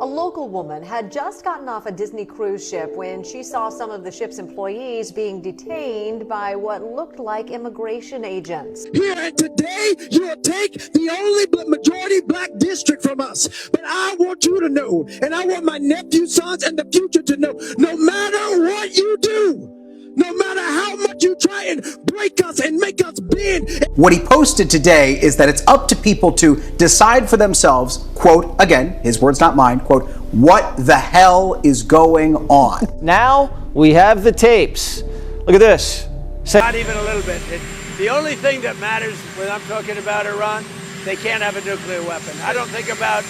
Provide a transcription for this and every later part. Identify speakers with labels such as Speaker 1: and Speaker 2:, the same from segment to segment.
Speaker 1: A local woman had just gotten off a Disney cruise ship when she saw some of the ship's employees being detained by what looked like immigration agents.
Speaker 2: Here and today, you'll take the only majority black district from us. But I want you to know, and I want my nephew, sons, and the future to know, no matter what you do, no matter how much you try and break us and make us bend.
Speaker 3: What he posted today is that it's up to people to decide for themselves, quote, again, his words not mine, quote, what the hell is going on?
Speaker 4: Now we have the tapes. Look at this.
Speaker 5: Not even a little bit. The only thing that matters when I'm talking about Iran, they can't have a nuclear weapon. I don't think about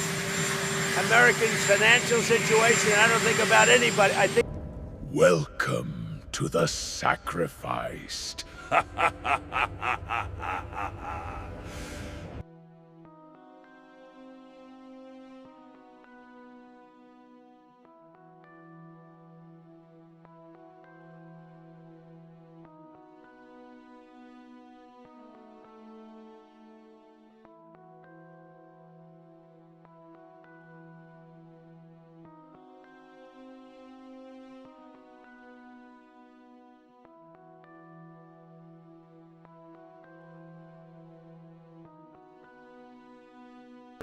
Speaker 5: Americans' financial situation. I don't think about anybody. I think.
Speaker 6: Welcome to the sacrificed.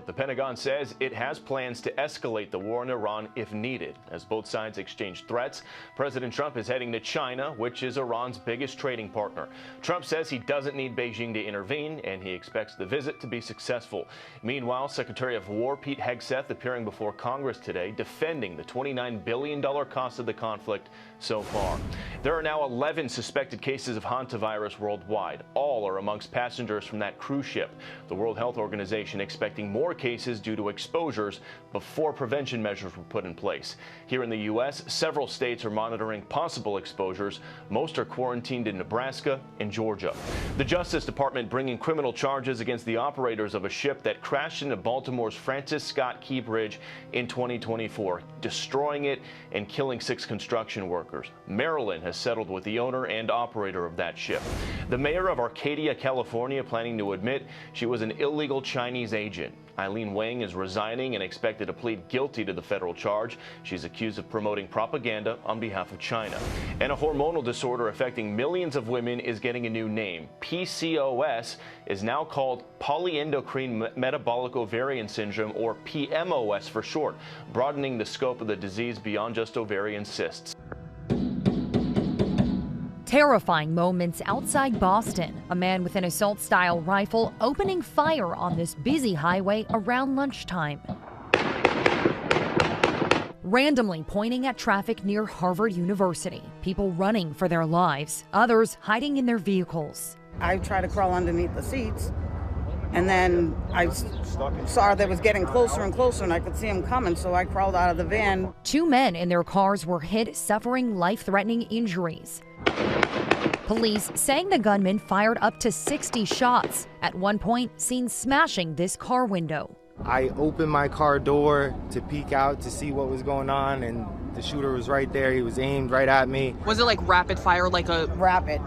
Speaker 7: The Pentagon says it has plans to escalate the war in Iran if needed. As both sides exchange threats, President Trump is heading to China, which is Iran's biggest trading partner. Trump says he doesn't need Beijing to intervene, and he expects the visit to be successful. Meanwhile, Secretary of War Pete Hegseth appearing before Congress today, defending the $29 billion cost of the conflict so far. There are now 11 suspected cases of Hantavirus worldwide. All are amongst passengers from that cruise ship. The World Health Organization expecting more cases due to exposures before prevention measures were put in place. Here in the U.S., several states are monitoring possible exposures. Most are quarantined in Nebraska and Georgia. The Justice Department bringing criminal charges against the operators of a ship that crashed into Baltimore's Francis Scott Key Bridge in 2024, destroying it and killing 6 construction workers. Maryland has settled with the owner and operator of that ship. The mayor of Arcadia, California, planning to admit she was an illegal Chinese agent. Eileen Wang is resigning and expected to plead guilty to the federal charge. She's accused of promoting propaganda on behalf of China. And a hormonal disorder affecting millions of women is getting a new name. PCOS is now called polyendocrine metabolic ovarian syndrome, or PMOS for short, broadening the scope of the disease beyond just ovarian cysts.
Speaker 8: Terrifying moments outside Boston. A man with an assault-style rifle opening fire on this busy highway around lunchtime. Randomly pointing at traffic near Harvard University. People running for their lives, others hiding in their vehicles.
Speaker 9: I tried to crawl underneath the seats, and then I saw that it was getting closer and closer, and I could see him coming, so I crawled out of the van.
Speaker 8: 2 men in their cars were hit, suffering life-threatening injuries. Police saying the gunman fired up to 60 shots, at one point seen smashing this car window.
Speaker 10: I opened my car door to peek out to see what was going on, and the shooter was right there. He was aimed right at me.
Speaker 11: Was it like rapid fire, like a...
Speaker 9: Rapid.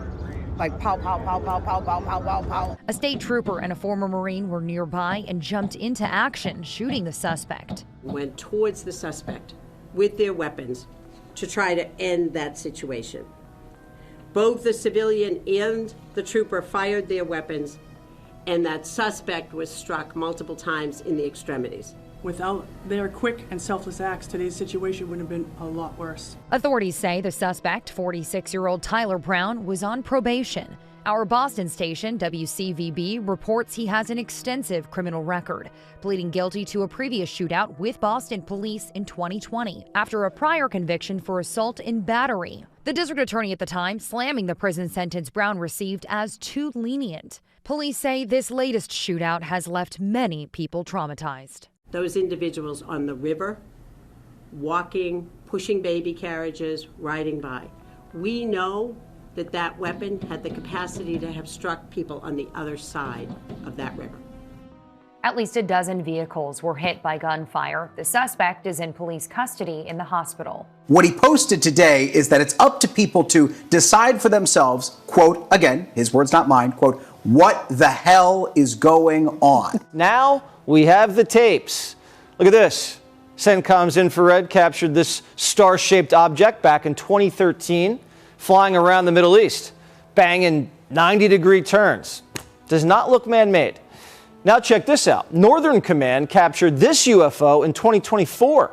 Speaker 9: Like pow, pow, pow, pow, pow, pow, pow, pow, pow.
Speaker 8: A state trooper and a former Marine were nearby and jumped into action, shooting the suspect.
Speaker 12: Went towards the suspect with their weapons to try to end that situation. Both the civilian and the trooper fired their weapons, and that suspect was struck multiple times in the extremities.
Speaker 13: Without their quick and selfless acts, today's situation would have been a lot worse.
Speaker 8: Authorities say the suspect, 46-year-old Tyler Brown, was on probation. Our Boston station, WCVB, reports he has an extensive criminal record, pleading guilty to a previous shootout with Boston police in 2020 after a prior conviction for assault and battery. The district attorney at the time slamming the prison sentence Brown received as too lenient. Police say this latest shootout has left many people traumatized.
Speaker 12: Those individuals on the river, walking, pushing baby carriages, riding by. We know that that weapon had the capacity to have struck people on the other side of that river.
Speaker 8: At least a dozen vehicles were hit by gunfire. The suspect is in police custody in the hospital.
Speaker 3: What he posted today is that it's up to people to decide for themselves, quote, again, his words not mine, quote, what the hell is going on?
Speaker 4: Now we have the tapes. Look at this. CENTCOM's infrared captured this star-shaped object back in 2013, flying around the Middle East, banging 90-degree turns. Does not look man-made. Now check this out. Northern Command captured this UFO in 2024.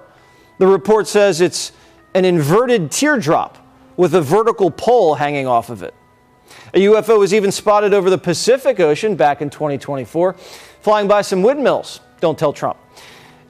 Speaker 4: The report says it's an inverted teardrop with a vertical pole hanging off of it. A UFO was even spotted over the Pacific Ocean back in 2024, flying by some windmills. Don't tell Trump.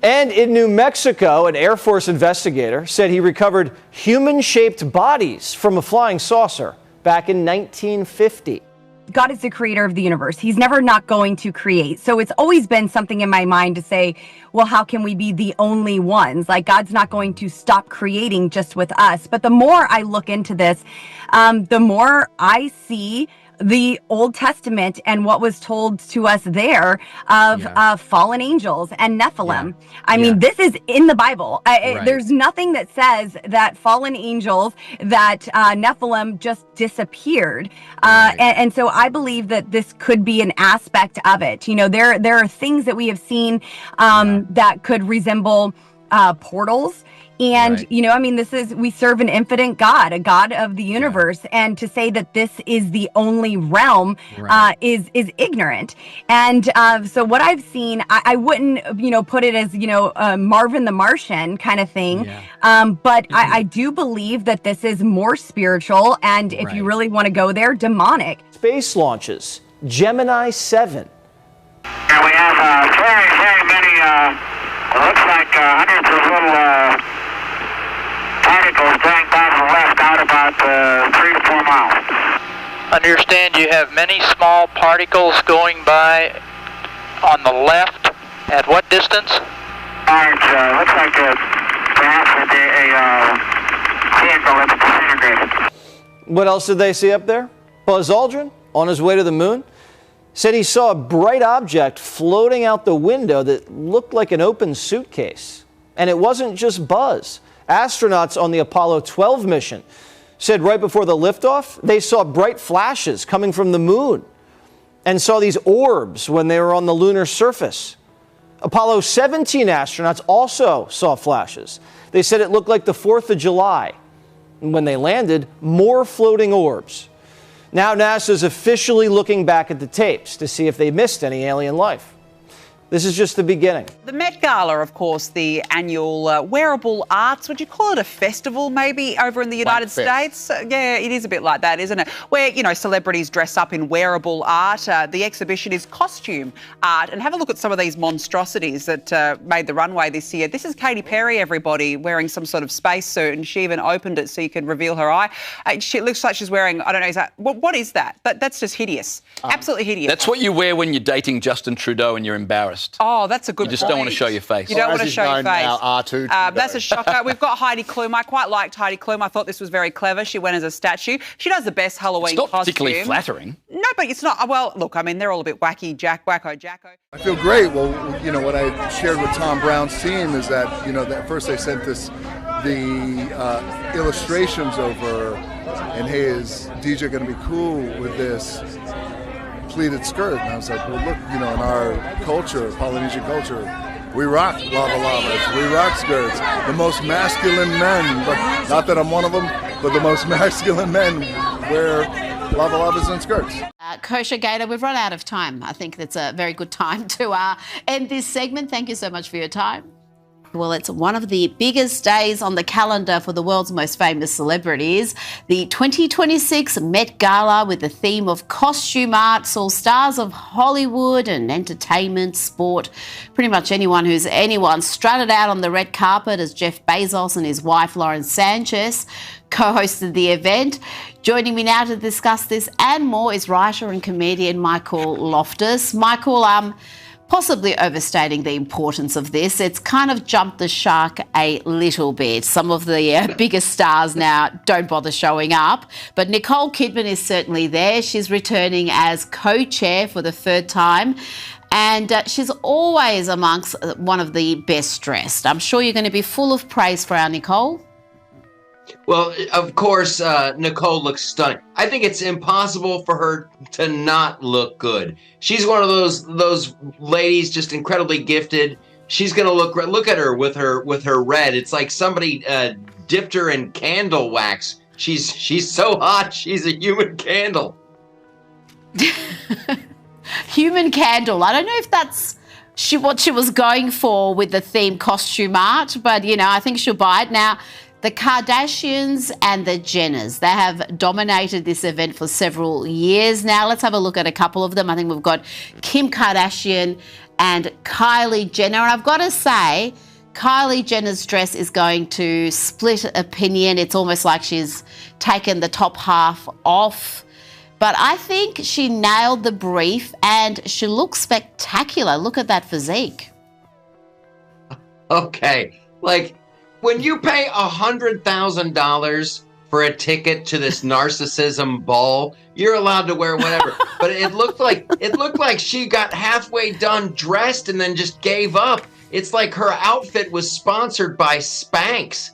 Speaker 4: And in New Mexico, an Air Force investigator said he recovered human-shaped bodies from a flying saucer back in 1950.
Speaker 14: God is the creator of the universe. He's never not going to create. So it's always been something in my mind to say, well, how can we be the only ones? Like, God's not going to stop creating just with us. But the more I look into this, the more I see the Old Testament and what was told to us there of fallen angels and Nephilim. I mean, this is in the Bible. There's nothing that says that fallen angels, that Nephilim just disappeared. And so I believe that this could be an aspect of it. You know, there are things that we have seen that could resemble portals. And, you know, I mean, we serve an infinite God, a God of the universe. And to say that this is the only realm is ignorant. And so what I've seen, I wouldn't, put it as, Marvin the Martian kind of thing. But I do believe that this is more spiritual. And if you really want to go there, demonic.
Speaker 4: Space launches, Gemini 7.
Speaker 15: And we have very, very many, it looks like hundreds of little particles going by the left out about 3 to 4 miles.
Speaker 16: Understand you have many small particles going by on the left. At what distance?
Speaker 15: Looks like perhaps a vehicle that's disintegrated.
Speaker 4: What else did they see up there? Buzz Aldrin, on his way to the moon, said he saw a bright object floating out the window that looked like an open suitcase. And it wasn't just Buzz. Astronauts on the Apollo 12 mission said right before the liftoff, they saw bright flashes coming from the moon and saw these orbs when they were on the lunar surface. Apollo 17 astronauts also saw flashes. They said it looked like the 4th of July. And when they landed, more floating orbs. Now NASA's officially looking back at the tapes to see if they missed any alien life. This is just the beginning.
Speaker 17: The Met Gala, of course, the annual wearable arts, would you call it a festival maybe over in the United States? Yeah, it is a bit like that, isn't it? Where, celebrities dress up in wearable art. The exhibition is costume art. And have a look at some of these monstrosities that made the runway this year. This is Katy Perry, everybody, wearing some sort of spacesuit, and she even opened it so you could reveal her eye. She looks like she's wearing, I don't know, what is that? That's just hideous. Absolutely hideous.
Speaker 18: That's what you wear when you're dating Justin Trudeau and you're embarrassed.
Speaker 17: Oh, that's a good point.
Speaker 18: You just don't want to show your face.
Speaker 17: You don't want to show your face.
Speaker 19: R2
Speaker 17: that's a shocker. We've got Heidi Klum. I quite liked Heidi Klum. I thought this was very clever. She went as a statue. She does the best Halloween costume.
Speaker 18: It's not particularly flattering.
Speaker 17: No, but it's not. Well, look, I mean, they're all a bit wacky, wacko, jacko.
Speaker 19: I feel great. Well, what I shared with Tom Brown's team is that, at first they sent the illustrations over, and hey, is DJ going to be cool with this pleated skirt? And I was like, well, look, in our culture, Polynesian culture, we rock lava lavas, we rock skirts. The most masculine men, but not that I'm one of them, but the most masculine men wear lava lavas and skirts.
Speaker 20: Kosher Gator, we've run out of time. I think that's a very good time to end this segment. Thank you so much for your time. Well, it's one of the biggest days on the calendar for the world's most famous celebrities. The 2026 Met Gala, with the theme of costume art, saw stars of Hollywood and entertainment, sport, pretty much anyone who's anyone, strutted out on the red carpet as Jeff Bezos and his wife Lauren Sanchez co-hosted the event. Joining me now to discuss this and more is writer and comedian Michael Loftus. Michael, possibly overstating the importance of this. It's kind of jumped the shark a little bit. Some of the biggest stars now don't bother showing up, but Nicole Kidman is certainly there. She's returning as co-chair for the 3rd time, and she's always amongst one of the best dressed. I'm sure you're going to be full of praise for our Nicole.
Speaker 21: Well, of course, Nicole looks stunning. I think it's impossible for her to not look good. She's one of those ladies, just incredibly gifted. she's gonna look at her with her red. It's like somebody dipped her in candle wax. She's so hot. She's a human candle.
Speaker 20: Human candle. I don't know if that's what she was going for with the theme costume art, but I think she'll buy it. Now, the Kardashians and the Jenners, they have dominated this event for several years now. Let's have a look at a couple of them. I think we've got Kim Kardashian and Kylie Jenner. And I've got to say, Kylie Jenner's dress is going to split opinion. It's almost like she's taken the top half off. But I think she nailed the brief and she looks spectacular. Look at that physique.
Speaker 21: Okay, like when you pay $100,000 for a ticket to this narcissism ball, you're allowed to wear whatever. But it looked like she got halfway done dressed and then just gave up. It's like her outfit was sponsored by Spanx.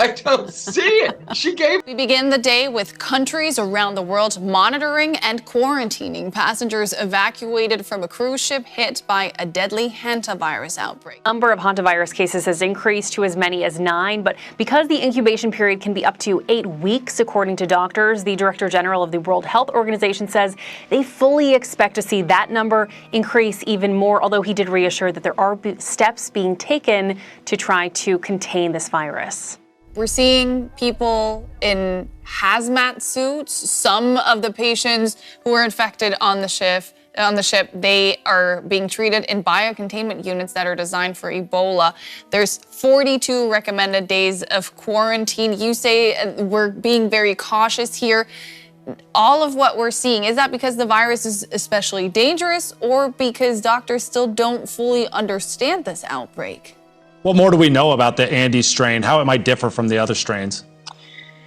Speaker 21: I don't see it.
Speaker 11: We begin the day with countries around the world monitoring and quarantining passengers evacuated from a cruise ship hit by a deadly Hantavirus outbreak.
Speaker 1: The number of Hantavirus cases has increased to as many as 9, but because the incubation period can be up to 8 weeks, according to doctors, the Director General of the World Health Organization says they fully expect to see that number increase even more, although he did reassure that there are steps being taken to try to contain this virus.
Speaker 11: We're seeing people in hazmat suits. Some of the patients who were infected on the ship, they are being treated in biocontainment units that are designed for Ebola. There's 42 recommended days of quarantine. You say we're being very cautious here. All of what we're seeing, is that because the virus is especially dangerous or because doctors still don't fully understand this outbreak?
Speaker 22: What more do we know about the Andes strain, how it might differ from the other strains?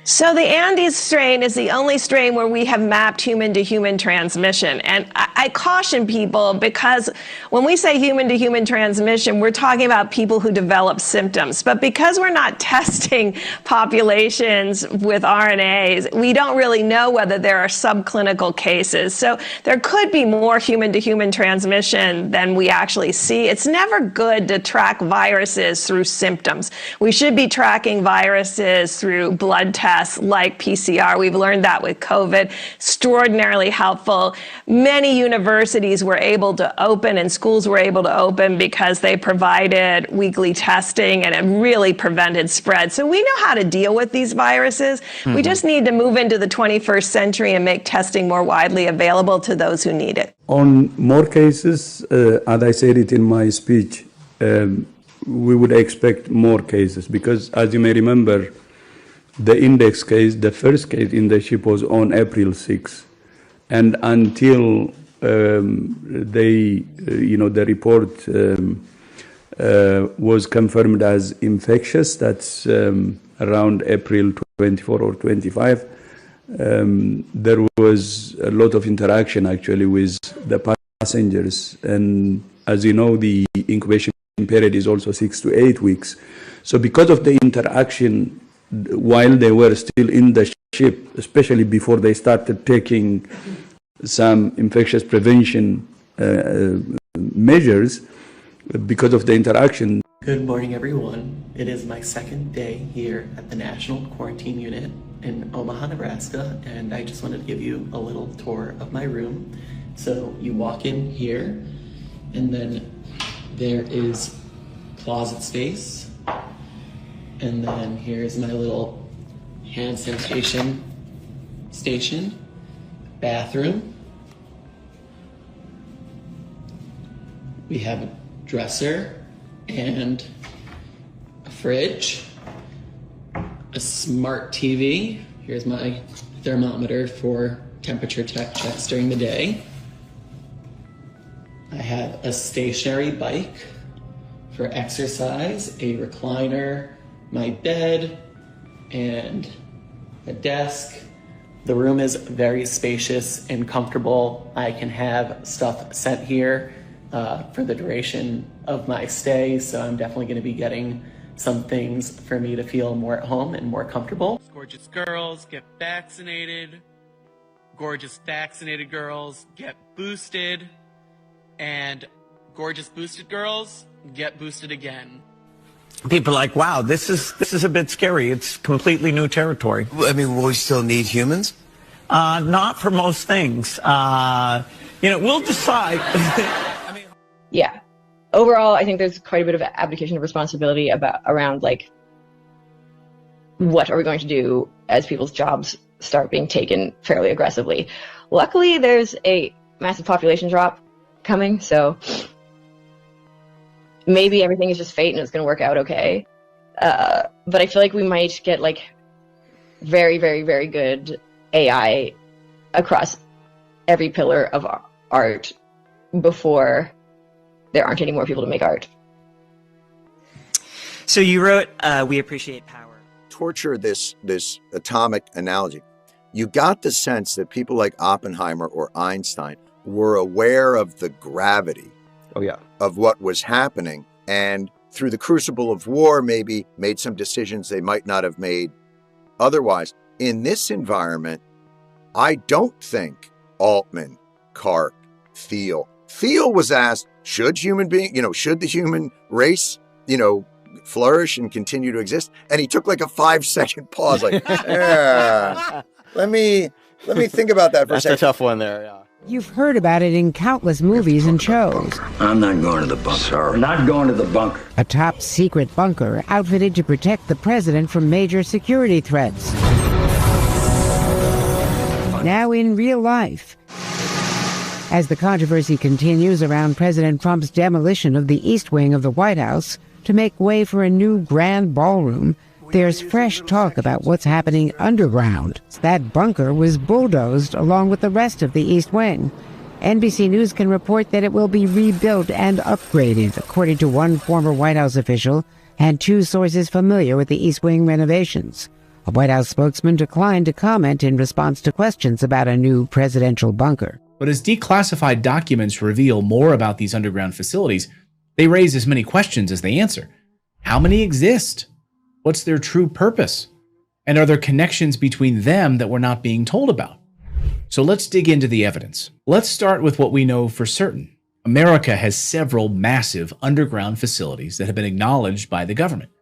Speaker 23: So the Andes strain is the only strain where we have mapped human-to-human transmission. And I caution people because when we say human-to-human transmission, we're talking about people who develop symptoms. But because we're not testing populations with RNAs, we don't really know whether there are subclinical cases. So there could be more human-to-human transmission than we actually see. It's never good to track viruses through symptoms. We should be tracking viruses through blood tests like PCR. We've learned that with COVID. Extraordinarily helpful. Many universities were able to open and schools were able to open because they provided weekly testing and it really prevented spread. So we know how to deal with these viruses. We just need to move into the 21st century and make testing more widely available to those who need it.
Speaker 24: On more cases, as I said it in my speech, we would expect more cases because, as you may remember, the index case, the first case in the ship was on April 6. And until the report was confirmed as infectious, that's around April 24 or 25, there was a lot of interaction actually with the passengers. And as you know, the incubation period is also 6 to 8 weeks. So because of the interaction, while they were still in the ship, especially before they started taking some infectious prevention measures, because of the interaction.
Speaker 25: Good morning, everyone. It is my second day here at the National Quarantine Unit in Omaha, Nebraska, and I just wanted to give you a little tour of my room. So you walk in here, and then there is closet space. And then here's my little hand sanitation station, bathroom. We have a dresser and a fridge, a smart TV. Here's my thermometer for temperature checks during the day. I have a stationary bike for exercise, a recliner, my bed, and a desk. The room is very spacious and comfortable. I can have stuff sent here for the duration of my stay, so I'm definitely going to be getting some things for me to feel more at home and more comfortable.
Speaker 26: Gorgeous girls get vaccinated. Gorgeous vaccinated girls get boosted. And Gorgeous boosted girls get boosted again.
Speaker 2: People are like, wow, this is a bit scary. It's completely new territory.
Speaker 5: I mean, will we still need humans?
Speaker 2: Not for most things. We'll decide.
Speaker 6: Yeah. Overall, I think there's quite a bit of abdication of responsibility around like, what are we going to do as people's jobs start being taken fairly aggressively? Luckily, there's a massive population drop coming, so maybe everything is just fate and it's going to work out okay. But I feel like we might get like very, very, very good AI across every pillar of art before there aren't any more people to make art.
Speaker 7: So you wrote, We Appreciate Power.
Speaker 9: Torture this atomic analogy. You got the sense that people like Oppenheimer or Einstein were aware of the gravity of what was happening, and through the crucible of war maybe made some decisions they might not have made otherwise. In this environment, I don't think Altman, Karp, Thiel was asked, should the human race, flourish and continue to exist? And he took like a 5-second pause, like, let me think about that for a second.
Speaker 4: That's a tough one there, yeah.
Speaker 10: You've heard about it in countless movies and shows.
Speaker 5: I'm not going to the bunker. Sir, not going to the bunker.
Speaker 10: A top secret bunker outfitted to protect the president from major security threats. Now in real life. As the controversy continues around President Trump's demolition of the East Wing of the White House to make way for a new grand ballroom, there's fresh talk about what's happening underground. That bunker was bulldozed along with the rest of the East Wing. NBC News can report that it will be rebuilt and upgraded, according to one former White House official and 2 sources familiar with the East Wing renovations. A White House spokesman declined to comment in response to questions about a new presidential bunker.
Speaker 27: But as declassified documents reveal more about these underground facilities, they raise as many questions as they answer. How many exist? What's their true purpose? And are there connections between them that we're not being told about? So let's dig into the evidence. Let's start with what we know for certain. America has several massive underground facilities that have been acknowledged by the government.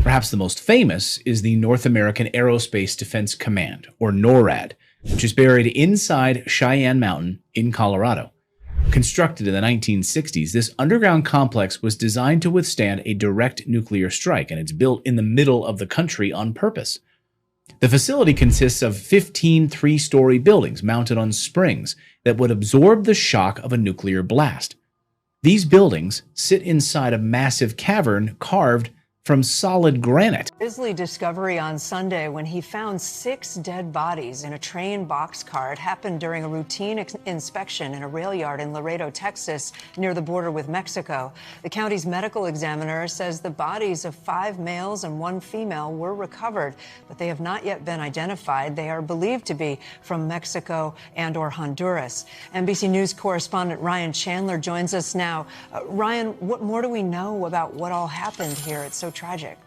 Speaker 27: Perhaps the most famous is the North American Aerospace Defense Command, or NORAD, which is buried inside Cheyenne Mountain in Colorado. Constructed in the 1960s, this underground complex was designed to withstand a direct nuclear strike, and it's built in the middle of the country on purpose. The facility consists of 15 3-story buildings mounted on springs that would absorb the shock of a nuclear blast. These buildings sit inside a massive cavern carved from solid granite.
Speaker 28: Grisly discovery on Sunday when he found 6 dead bodies in a train boxcar. It happened during a routine inspection in a rail yard in Laredo, Texas, near the border with Mexico. The county's medical examiner says the bodies of 5 males and 1 female were recovered, but they have not yet been identified. They are believed to be from Mexico and or Honduras. NBC News correspondent Ryan Chandler joins us now. Ryan, what more do we know about what all happened here? It's so tragic.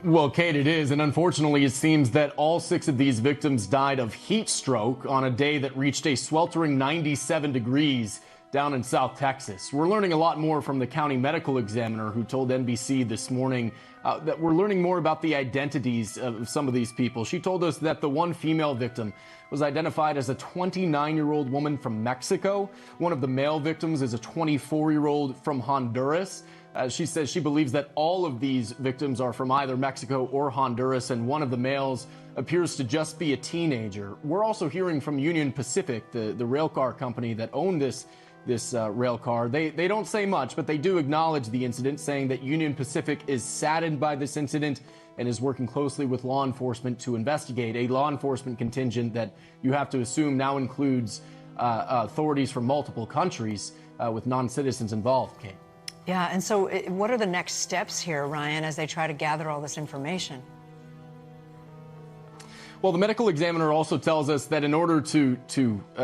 Speaker 29: Well, Kate, it is. And unfortunately, it seems that all 6 of these victims died of heat stroke on a day that reached a sweltering 97 degrees down in South Texas. We're learning a lot more from the county medical examiner who told NBC this morning that we're learning more about the identities of some of these people. She told us that the 1 female victim was identified as a 29-year-old woman from Mexico. One of the male victims is a 24-year-old from Honduras. She says she believes that all of these victims are from either Mexico or Honduras, and one of the males appears to just be a teenager. We're also hearing from Union Pacific, the rail car company that owned this rail car. They don't say much, but they do acknowledge the incident, saying that Union Pacific is saddened by this incident and is working closely with law enforcement to investigate. A law enforcement contingent that you have to assume now includes authorities from multiple countries with non-citizens involved, Kate.
Speaker 28: Yeah, and so what are the next steps here, Ryan, as they try to gather all this information?
Speaker 29: Well, the medical examiner also tells us that in order to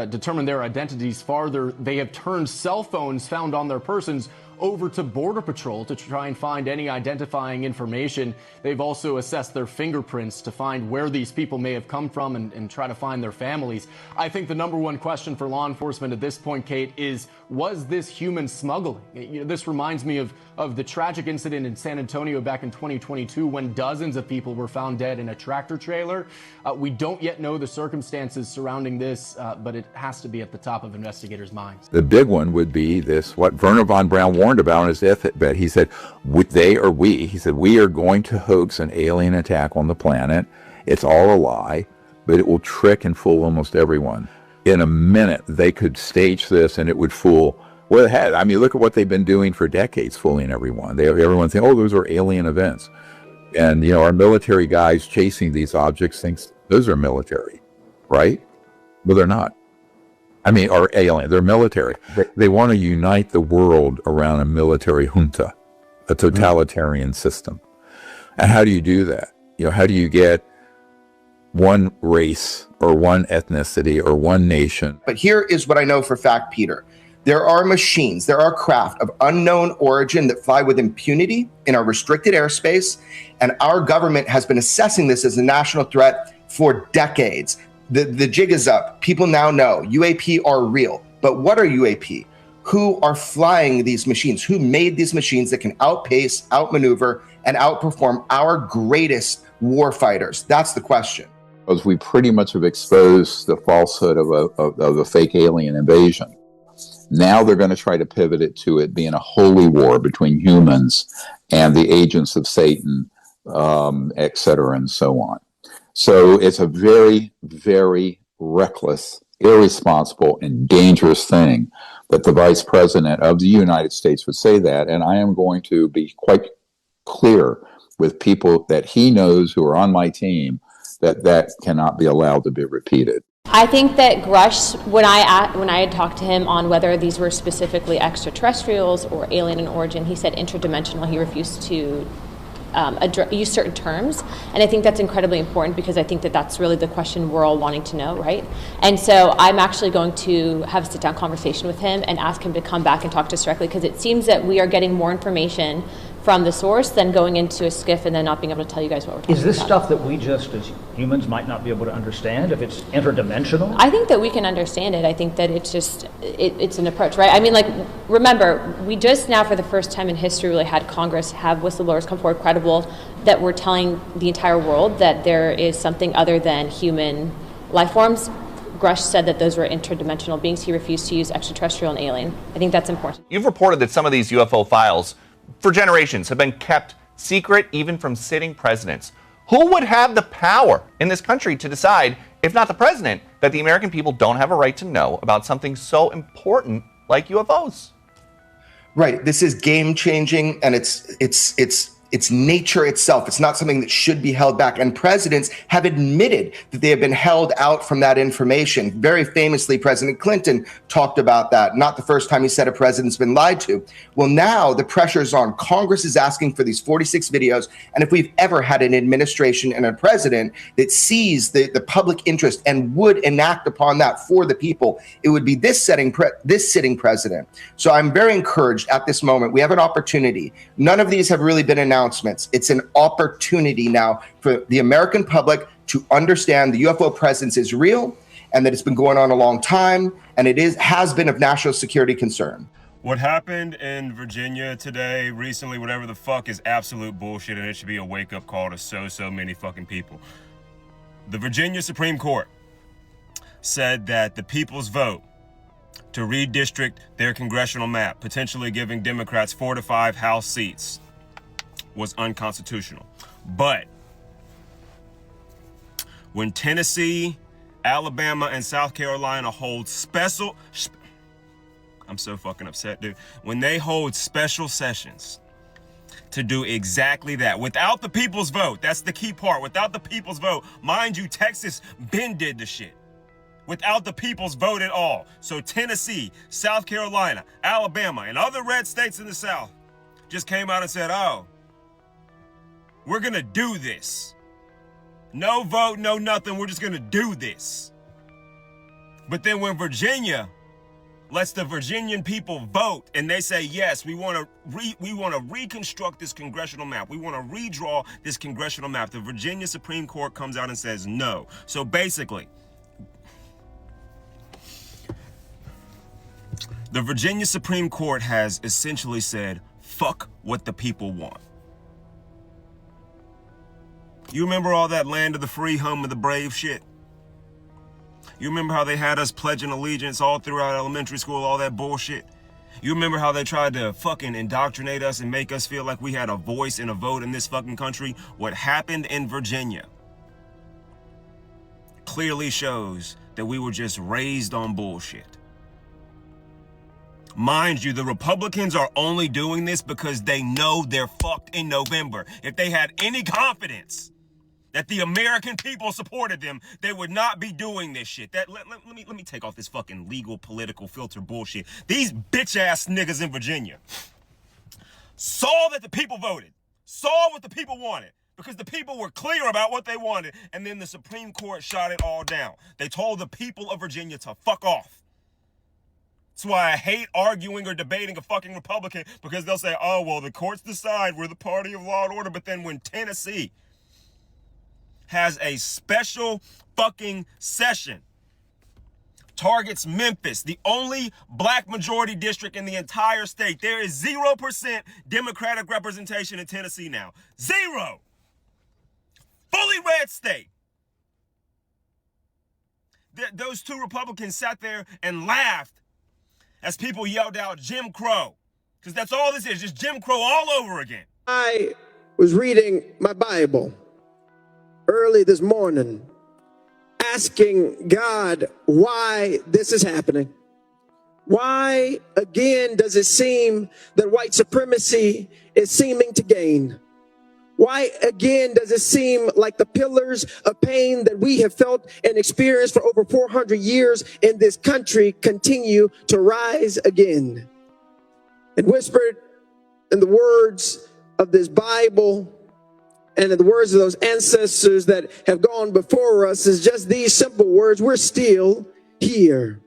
Speaker 29: determine their identities farther, they have turned cell phones found on their persons over to Border Patrol to try and find any identifying information. They've also assessed their fingerprints to find where these people may have come from and try to find their families. I think the number one question for law enforcement at this point, Kate, is was this human smuggling? This reminds me of the tragic incident in San Antonio back in 2022 when dozens of people were found dead in a tractor trailer. We don't yet know the circumstances surrounding this, but it has to be at the top of investigators' minds.
Speaker 3: The big one would be this, what Werner von Braun warned about on his deathbed. He said, he said, we are going to hoax an alien attack on the planet. It's all a lie, but it will trick and fool almost everyone. In a minute, they could stage this and it would fool. Well, it had. I mean, look at what they've been doing for decades, fooling everyone. Everyone's saying, oh, those are alien events. And, our military guys chasing these objects thinks those are military, right? Well, they're not. I mean, or alien, they're military. They want to unite the world around a military junta, a totalitarian system. And how do you do that? How do you get one race or one ethnicity or one nation?
Speaker 8: But here is what I know for a fact, Peter. There are machines, there are craft of unknown origin that fly with impunity in our restricted airspace, and our government has been assessing this as a national threat for decades. The jig is up. People now know UAP are real. But what are UAP? Who are flying these machines? Who made these machines that can outpace, outmaneuver, and outperform our greatest warfighters? That's the question.
Speaker 3: Because we pretty much have exposed the falsehood of a fake alien invasion. Now they're going to try to pivot it to it being a holy war between humans and the agents of Satan, et cetera, and so on. So it's a very, very reckless, irresponsible, and dangerous thing that the Vice President of the United States would say that. And I am going to be quite clear with people that he knows who are on my team that cannot be allowed to be repeated.
Speaker 12: I think that Grush, when I had talked to him on whether these were specifically extraterrestrials or alien in origin, he said interdimensional. He refused to use certain terms, and I think that's incredibly important because I think that that's really the question we're all wanting to know, right? And so I'm actually going to have a sit-down conversation with him and ask him to come back and talk to us directly, because it seems that we are getting more information from the source than going into a skiff and then not being able to tell you guys what we're talking about.
Speaker 13: Is this stuff that we just as humans might not be able to understand if it's interdimensional?
Speaker 12: I think that we can understand it. I think that it's just, it's an approach, right? I mean, like, remember, we just now for the first time in history really had Congress have whistleblowers come forward credible that we're telling the entire world that there is something other than human life forms. Grush said that those were interdimensional beings. He refused to use extraterrestrial and alien. I think that's important.
Speaker 14: You've reported that some of these UFO files for generations have been kept secret even from sitting presidents. Who would have the power in this country to decide, if not the president, that the American people don't have a right to know about something so important like UFOs?
Speaker 8: Right. This is game changing, and it's nature itself. It's not something that should be held back. And presidents have admitted that they have been held out from that information. Very famously, President Clinton talked about that. Not the first time he said a president's been lied to. Well, now the pressure's on. Congress is asking for these 46 videos. And if we've ever had an administration and a president that sees the public interest and would enact upon that for the people, it would be this sitting president. So I'm very encouraged at this moment. We have an opportunity. None of these have really been announced. It's an opportunity now for the American public to understand the UFO presence is real and that it's been going on a long time, and has been of national security concern.
Speaker 15: What happened in Virginia today, recently, whatever the fuck, is absolute bullshit, and it should be a wake-up call to so many fucking people. The Virginia Supreme Court said that the people's vote to redistrict their congressional map, potentially giving Democrats 4 to 5 House seats, was unconstitutional. But when Tennessee, Alabama, and South Carolina hold I'm so fucking upset, dude. When they hold special sessions to do exactly that, without the people's vote, that's the key part, without the people's vote. Mind you, Texas been did the shit. Without the people's vote at all. So Tennessee, South Carolina, Alabama, and other red states in the South just came out and said, oh, we're going to do this. No vote, no nothing. We're just going to do this. But then when Virginia lets the Virginian people vote, and they say, yes, we want to reconstruct this congressional map. We want to redraw this congressional map. The Virginia Supreme Court comes out and says no. So basically, the Virginia Supreme Court has essentially said, fuck what the people want. You remember all that land of the free, home of the brave shit? You remember how they had us pledging allegiance all throughout elementary school, all that bullshit? You remember how they tried to fucking indoctrinate us and make us feel like we had a voice and a vote in this fucking country? What happened in Virginia clearly shows that we were just raised on bullshit. Mind you, the Republicans are only doing this because they know they're fucked in November. If they had any confidence that the American people supported them, they would not be doing this shit. Let me take off this fucking legal political filter bullshit. These bitch ass niggas in Virginia saw that the people voted, saw what the people wanted, because the people were clear about what they wanted, and then the Supreme Court shot it all down. They told the people of Virginia to fuck off. That's why I hate arguing or debating a fucking Republican, because they'll say, oh, well, the courts decide, we're the party of law and order. But then when Tennessee has a special fucking session, targets Memphis, the only black majority district in the entire state, there is 0% Democratic representation in Tennessee now. 0! Fully red state. Those two Republicans sat there and laughed as people yelled out Jim Crow, because that's all this is, just Jim Crow all over again.
Speaker 1: I was reading my Bible early this morning, asking God why this is happening. Why, again, does it seem that white supremacy is seeming to gain? Why, again, does it seem like the pillars of pain that we have felt and experienced for over 400 years in this country continue to rise again? And whispered in the words of this Bible and in the words of those ancestors that have gone before us is just these simple words: we're still here.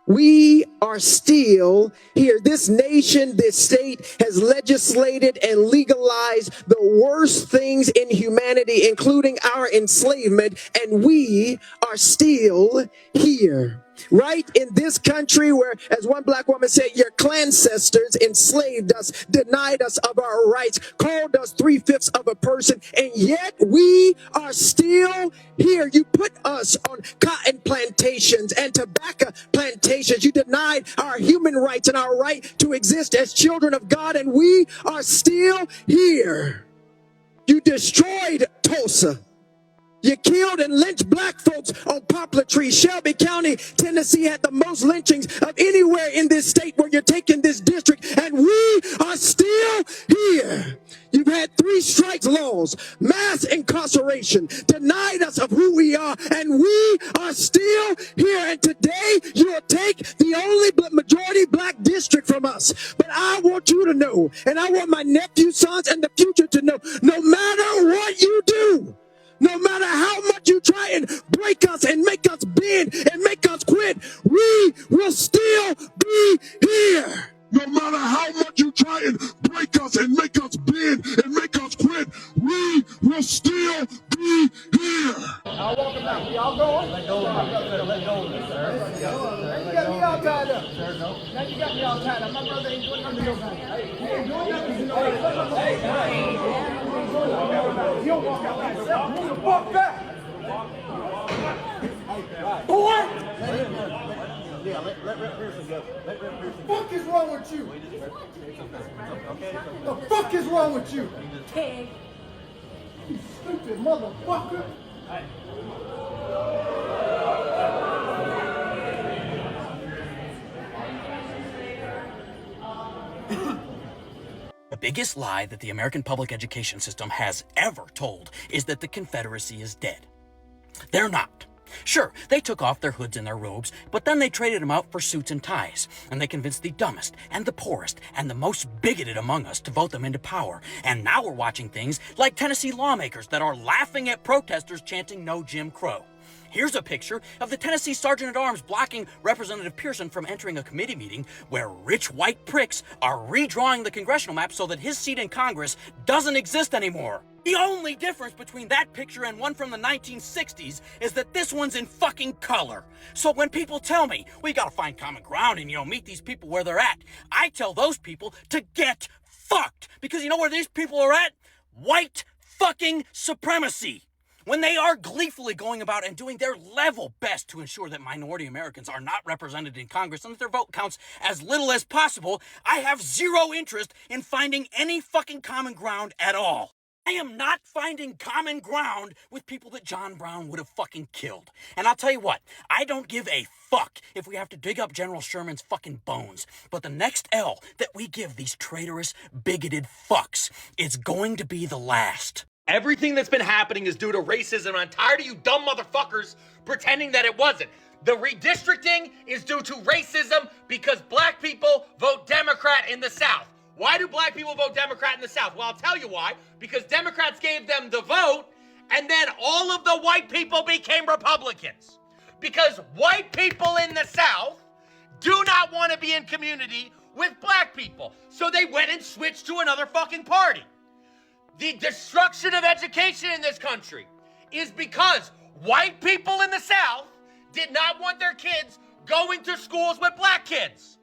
Speaker 1: We are still here. This nation, this state has legislated and legalized the worst things in humanity, including our enslavement, and we are still here. Right in this country where, as one black woman said, your ancestors enslaved us, denied us of our rights, called us 3/5 of a person, and yet we are still here. You put us on cotton plantations and tobacco plantations. You denied our human rights and our right to exist as children of God, and we are still here. You destroyed Tulsa. You killed and lynched black folks on poplar trees. Shelby County, Tennessee had the most lynchings of anywhere in this state where you're taking this district, and we are still here. You've had 3 strikes laws, mass incarceration, denied us of who we are, and we are still here. And today you'll take the only majority black district from us. But I want you to know, and I want my nephew, sons, and the future to know, no matter what you do, no matter how much you try and break us and make us bend and make us quit, we will still be here. No matter how much you try and break us and make us bend and make us quit, we will still be here.
Speaker 11: I'll walk him out. Y'all going? Let go of him. Let go of him, sir. Now you got me all tied up. Sir, no. Now you got me all tied up. My brother ain't doing nothing to nobody. He ain't doing nothing to nobody. Hey, you don't walk out by yourself. Move the fuck back. Boy! Yeah, let Pearson go. Let Pearson go. What the fuck is wrong with you? The fuck is wrong with you? You stupid motherfucker.
Speaker 16: The biggest lie that the American public education system has ever told is that the Confederacy is dead. They're not. Sure, they took off their hoods and their robes, but then they traded them out for suits and ties, and they convinced the dumbest and the poorest and the most bigoted among us to vote them into power. And now we're watching things like Tennessee lawmakers that are laughing at protesters chanting "No Jim Crow." Here's a picture of the Tennessee Sergeant-at-Arms blocking Representative Pearson from entering a committee meeting where rich white pricks are redrawing the congressional map so that his seat in Congress doesn't exist anymore. The only difference between that picture and one from the 1960s is that this one's in fucking color. So when people tell me we gotta find common ground and, meet these people where they're at, I tell those people to get fucked. Because you know where these people are at? White fucking supremacy. When they are gleefully going about and doing their level best to ensure that minority Americans are not represented in Congress and that their vote counts as little as possible, I have zero interest in finding any fucking common ground at all. I am not finding common ground with people that John Brown would have fucking killed. And I'll tell you what, I don't give a fuck if we have to dig up General Sherman's fucking bones. But the next L that we give these traitorous, bigoted fucks is going to be the last.
Speaker 17: Everything that's been happening is due to racism. I'm tired of you dumb motherfuckers pretending that it wasn't. The redistricting is due to racism because black people vote Democrat in the South. Why do black people vote Democrat in the South? Well, I'll tell you why. Because Democrats gave them the vote, and then all of the white people became Republicans. Because white people in the South do not want to be in community with black people. So they went and switched to another fucking party. The destruction of education in this country is because white people in the South did not want their kids going to schools with black kids.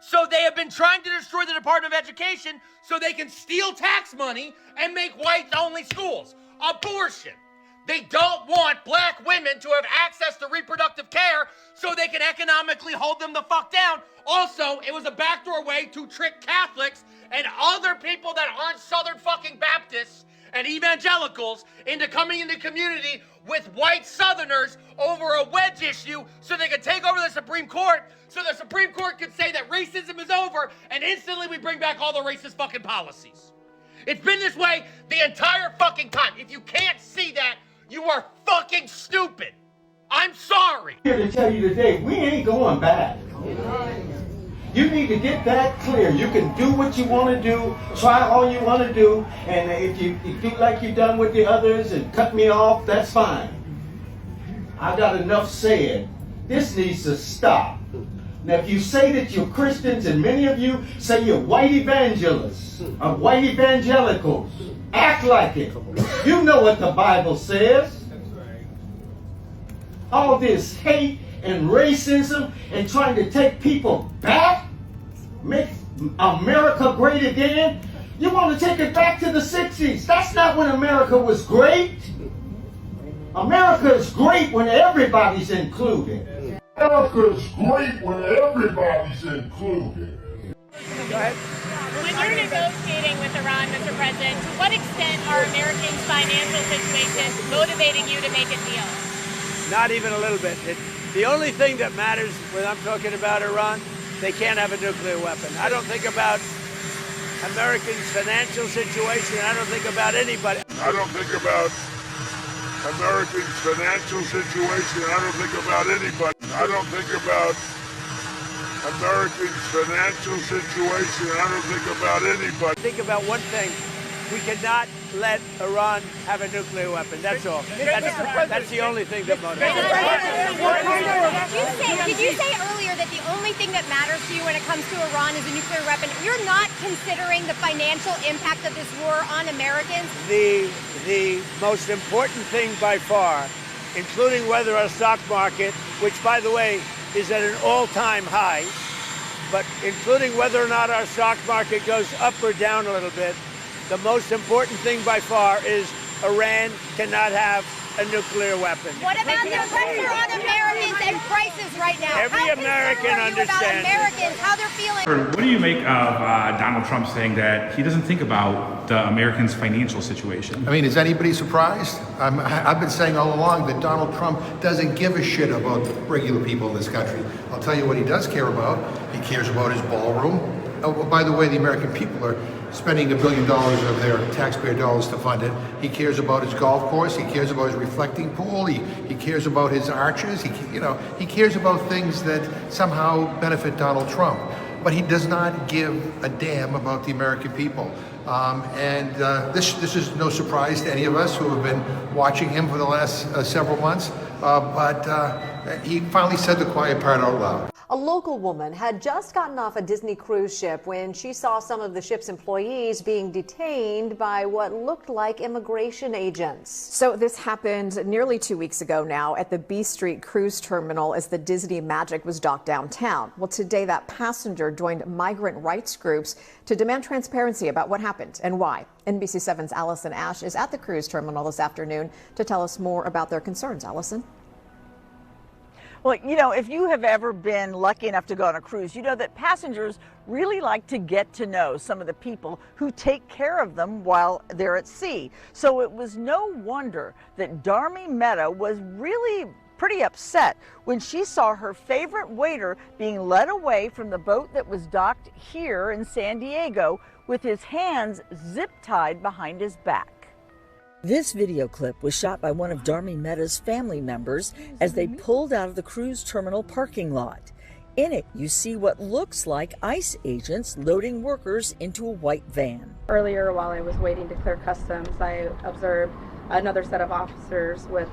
Speaker 17: So they have been trying to destroy the Department of Education so they can steal tax money and make white-only schools. Abortion. They don't want black women to have access to reproductive care so they can economically hold them the fuck down. Also, it was a backdoor way to trick Catholics and other people that aren't Southern fucking Baptists and evangelicals into coming into community with white Southerners over a wedge issue so they could take over the Supreme Court so the Supreme Court could say that racism is over and instantly we bring back all the racist fucking policies. It's been this way the entire fucking time. If you can't see that, you are fucking stupid. I'm sorry.
Speaker 18: Here to tell you today, we ain't going back. You need to get that clear. You can do what you want to do, try all you want to do, and if you feel like you've done with the others and cut me off, that's fine. I got enough saying. This needs to stop. Now, if you say that you're Christians, and many of you say you're white evangelists or white evangelicals, act like it. You know what the Bible says. All this hate and racism and trying to take people back, make America great again. You want to take it back to the 60s. That's not when America was great. America is great when everybody's included. America is great when everybody's included.
Speaker 19: Go ahead. When you're negotiating with Iran, Mr. President, to what extent are Americans' financial situations motivating you to make a deal?
Speaker 20: Not even a little bit. The only thing that matters when I'm talking about Iran, they can't have a nuclear weapon. I don't think about Americans' financial situation. I don't think about anybody.
Speaker 18: I don't think about Americans' financial situation. I don't think about anybody. I don't think about Americans' financial situation. I don't think about anybody.
Speaker 20: Think about one thing. We cannot let Iran have a nuclear weapon. That's all. That's the only thing that motivates us.
Speaker 19: Did you say earlier that the only thing that matters to you when it comes to Iran is a nuclear weapon? You're not considering the financial impact of this war on Americans?
Speaker 20: The most important thing by far, including whether our stock market, which by the way is at an all-time high, but including whether or not our stock market goes up or down a little bit, the most important thing by far is Iran cannot have a nuclear weapon.
Speaker 19: What about the pressure on Americans and prices right now?
Speaker 20: Every American understands.
Speaker 19: Americans, how they're feeling.
Speaker 21: What do you make of Donald Trump saying that he doesn't think about the Americans' financial situation?
Speaker 22: I mean, is anybody surprised? I've been saying all along that Donald Trump doesn't give a shit about regular people in this country. I'll tell you what he does care about. He cares about his ballroom. Oh, by the way, the American people are spending $1 billion of their taxpayer dollars to fund it. He cares about his golf course. He cares about his reflecting pool. He cares about his arches. He cares about things that somehow benefit Donald Trump. But he does not give a damn about the American people. This is no surprise to any of us who have been watching him for the last several months, but he finally said the quiet part out loud.
Speaker 2: A local woman had just gotten off a Disney cruise ship when she saw some of the ship's employees being detained by what looked like immigration agents.
Speaker 4: So this happened nearly 2 weeks ago now at the B Street cruise terminal as the Disney Magic was docked downtown. Well, today that passenger joined migrant rights groups to demand transparency about what happened and why. NBC7's Allison Ash is at the cruise terminal this afternoon to tell us more about their concerns. Allison?
Speaker 6: Well, you know, if you have ever been lucky enough to go on a cruise, you know that passengers really like to get to know some of the people who take care of them while they're at sea. So it was no wonder that Dharmi Mehta was really pretty upset when she saw her favorite waiter being led away from the boat that was docked here in San Diego with his hands zip-tied behind his back.
Speaker 7: This video clip was shot by one of Dharmi Mehta's family members as they pulled out of the cruise terminal parking lot. In it, you see what looks like ICE agents loading workers into a white van.
Speaker 9: Earlier, while I was waiting to clear customs, I observed another set of officers with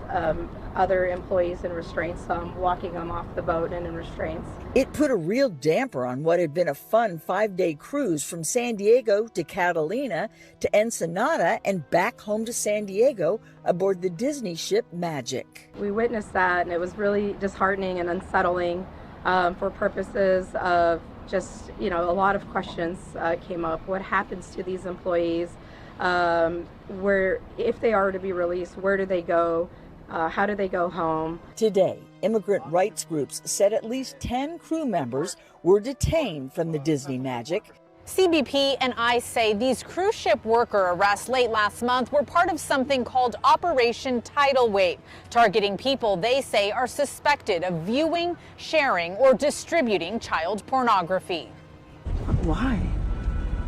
Speaker 9: other employees in restraints, walking them off the boat and in restraints.
Speaker 7: It put a real damper on what had been a fun 5-day cruise from San Diego to Catalina to Ensenada and back home to San Diego aboard the Disney ship Magic.
Speaker 9: We witnessed that, and it was really disheartening and unsettling for purposes of just, you know, a lot of questions came up. What happens to these employees? Where, if they are to be released, where do they go? How do they go home?
Speaker 7: Today, immigrant rights groups said at least 10 crew members were detained from the Disney Magic.
Speaker 23: CBP and ICE say these cruise ship worker arrests late last month were part of something called Operation Tidal Wave, targeting people they say are suspected of viewing, sharing, or distributing child pornography.
Speaker 7: Why?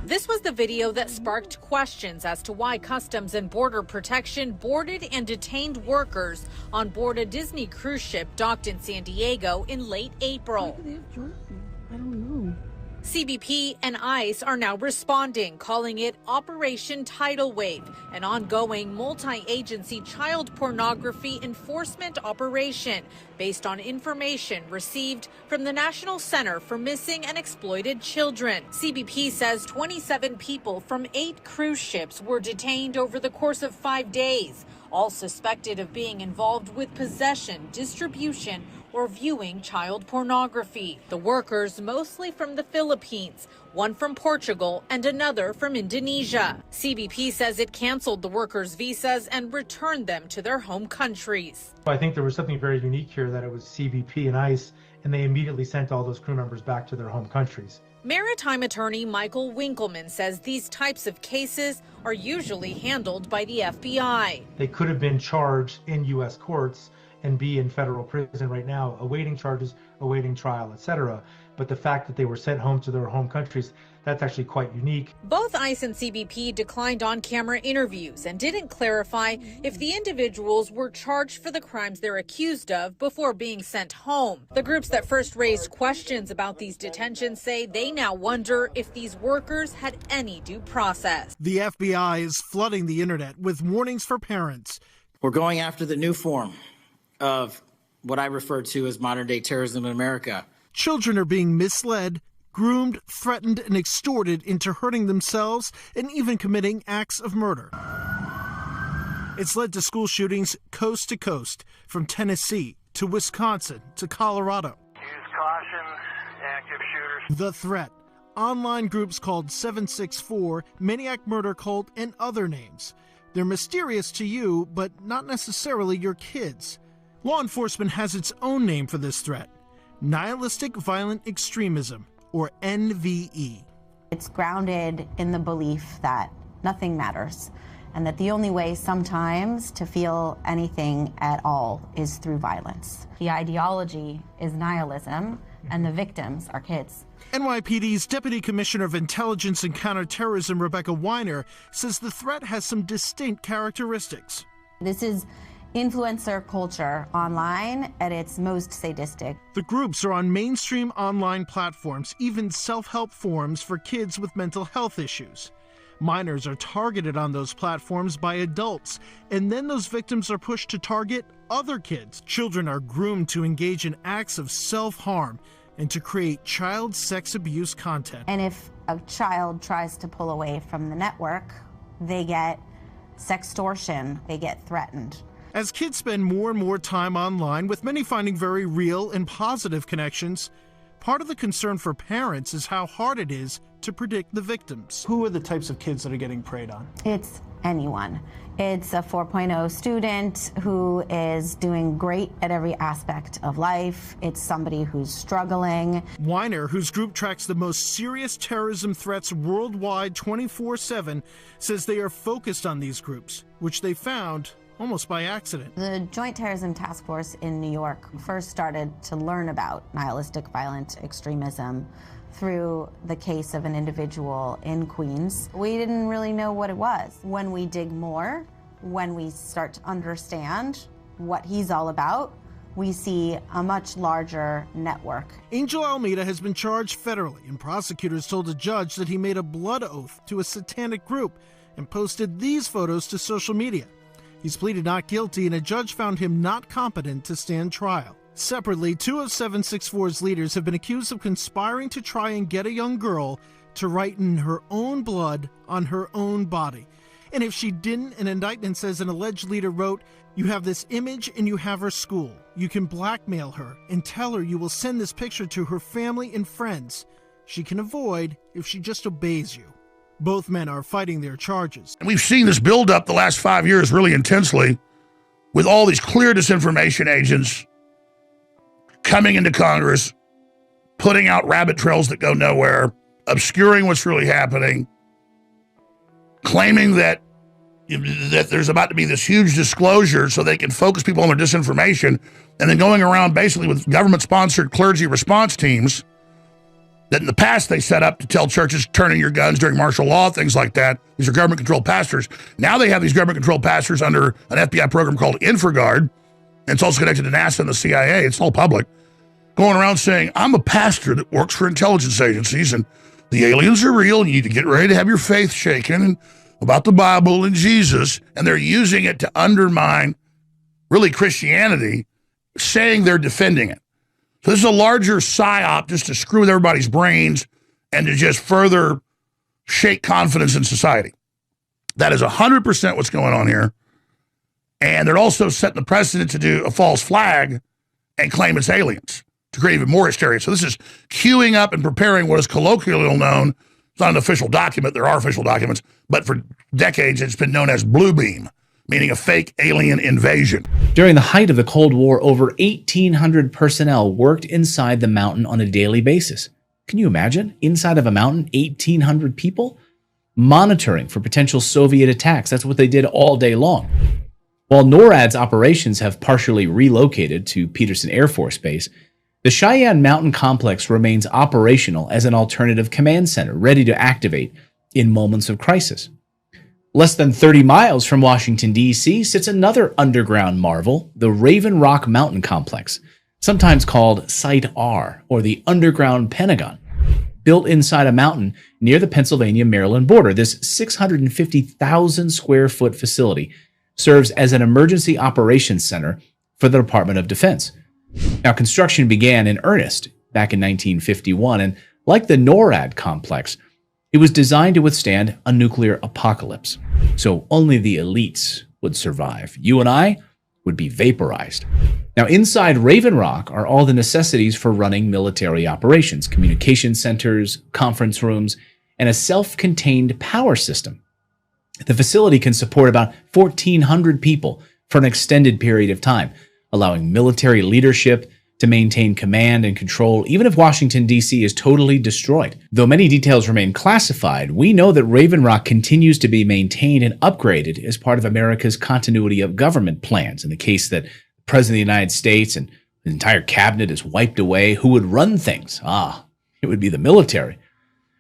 Speaker 24: This was the video that sparked questions as to why Customs and Border Protection boarded and detained workers on board a Disney cruise ship docked in San Diego in late April.
Speaker 7: I don't know.
Speaker 24: CBP and ICE are now responding, calling it Operation Tidal Wave, an ongoing multi-agency child pornography enforcement operation based on information received from the National Center for Missing and Exploited Children. CBP says 27 people from 8 cruise ships were detained over the course of 5 days, all suspected of being involved with possession, distribution, or viewing child pornography. The workers mostly from the Philippines, one from Portugal and another from Indonesia. CBP says it canceled the workers' visas and returned them to their home countries.
Speaker 25: I think there was something very unique here, that it was CBP and ICE, and they immediately sent all those crew members back to their home countries.
Speaker 24: Maritime attorney Michael Winkleman says these types of cases are usually handled by the FBI.
Speaker 25: They could have been charged in U.S. courts and be in federal prison right now, awaiting charges, awaiting trial, etc. But the fact that they were sent home to their home countries, that's actually quite unique.
Speaker 24: Both ICE and CBP declined on-camera interviews and didn't clarify if the individuals were charged for the crimes they're accused of before being sent home. The groups that first raised questions about these detentions say they now wonder if these workers had any due process.
Speaker 26: The FBI is flooding the internet with warnings for parents.
Speaker 30: We're going after the new form of what I refer to as modern-day terrorism in America.
Speaker 26: Children are being misled, groomed, threatened, and extorted into hurting themselves and even committing acts of murder. It's led to school shootings coast to coast, from Tennessee to Wisconsin to Colorado.
Speaker 31: Use caution, active shooters.
Speaker 26: The threat. Online groups called 764, Maniac Murder Cult, and other names. They're mysterious to you, but not necessarily your kids. Law enforcement has its own name for this threat: nihilistic violent extremism, or NVE.
Speaker 32: It's grounded in the belief that nothing matters, and that the only way sometimes to feel anything at all is through violence. The ideology is nihilism, and the victims are kids.
Speaker 26: NYPD's Deputy Commissioner of Intelligence and Counterterrorism, Rebecca Weiner, says the threat has some distinct characteristics.
Speaker 32: This is influencer culture online at its most sadistic.
Speaker 26: The groups are on mainstream online platforms, even self-help forums for kids with mental health issues. Minors are targeted on those platforms by adults, and then those victims are pushed to target other kids. Children are groomed to engage in acts of self-harm and to create child sex abuse content.
Speaker 32: And if a child tries to pull away from the network, they get sextortion, they get threatened.
Speaker 26: As kids spend more and more time online, with many finding very real and positive connections, part of the concern for parents is how hard it is to predict the victims. Who are the types of kids that are getting preyed on?
Speaker 32: It's anyone. It's a 4.0 student who is doing great at every aspect of life. It's somebody who's struggling.
Speaker 26: Weiner, whose group tracks the most serious terrorism threats worldwide 24/7, says they are focused on these groups, which they found almost by accident.
Speaker 32: The Joint Terrorism Task Force in New York first started to learn about nihilistic violent extremism through the case of an individual in Queens. We didn't really know what it was. When we dig more, when we start to understand what he's all about, we see a much larger network.
Speaker 26: Angel Almeida has been charged federally, and prosecutors told a judge that he made a blood oath to a satanic group and posted these photos to social media. He's pleaded not guilty, and a judge found him not competent to stand trial. Separately, 2 of 764's leaders have been accused of conspiring to try and get a young girl to write in her own blood on her own body. And if she didn't, an indictment says an alleged leader wrote, "You have this image and you have her school. You can blackmail her and tell her you will send this picture to her family and friends. She can avoid if she just obeys you." Both men are fighting their charges.
Speaker 1: And we've seen this build up the last 5 years really intensely with all these clear disinformation agents coming into Congress, putting out rabbit trails that go nowhere, obscuring what's really happening, claiming that there's about to be this huge disclosure so they can focus people on their disinformation, and then going around basically with government-sponsored clergy response teams that in the past they set up to tell churches, turn in your guns during martial law, things like that. These are government-controlled pastors. Now they have these government-controlled pastors under an FBI program called InfraGard, and it's also connected to NASA and the CIA. It's all public. Going around saying, I'm a pastor that works for intelligence agencies, and the aliens are real, and you need to get ready to have your faith shaken and about the Bible and Jesus, and they're using it to undermine, really, Christianity, saying they're defending it. So this is a larger psyop just to screw with everybody's brains and to just further shake confidence in society. That is 100% what's going on here. And they're also setting the precedent to do a false flag and claim it's aliens to create even more hysteria. So this is queuing up and preparing what is colloquially known. It's not an official document. There are official documents, but for decades it's been known as Blue Beam, meaning a fake alien invasion.
Speaker 3: During the height of the Cold War, over 1,800 personnel worked inside the mountain on a daily basis. Can you imagine? Inside of a mountain, 1,800 people? Monitoring for potential Soviet attacks. That's what they did all day long. While NORAD's operations have partially relocated to Peterson Air Force Base, the Cheyenne Mountain Complex remains operational as an alternative command center, ready to activate in moments of crisis. Less than 30 miles from Washington, D.C. sits another underground marvel, the Raven Rock Mountain Complex, sometimes called Site R, or the Underground Pentagon. Built inside a mountain near the Pennsylvania-Maryland border, this 650,000 square foot facility serves as an emergency operations center for the Department of Defense. Now, construction began in earnest back in 1951, and like the NORAD complex, it was designed to withstand a nuclear apocalypse, so only the elites would survive. You and I would be vaporized. Now, inside Raven Rock are all the necessities for running military operations: communication centers, conference rooms, and a self-contained power system. The facility can support about 1,400 people for an extended period of time, allowing military leadership to maintain command and control, even if Washington, D.C. is totally destroyed. Though many details remain classified, we know that Raven Rock continues to be maintained and upgraded as part of America's continuity of government plans. In the case that the President of the United States and the entire cabinet is wiped away, who would run things? It would be the military.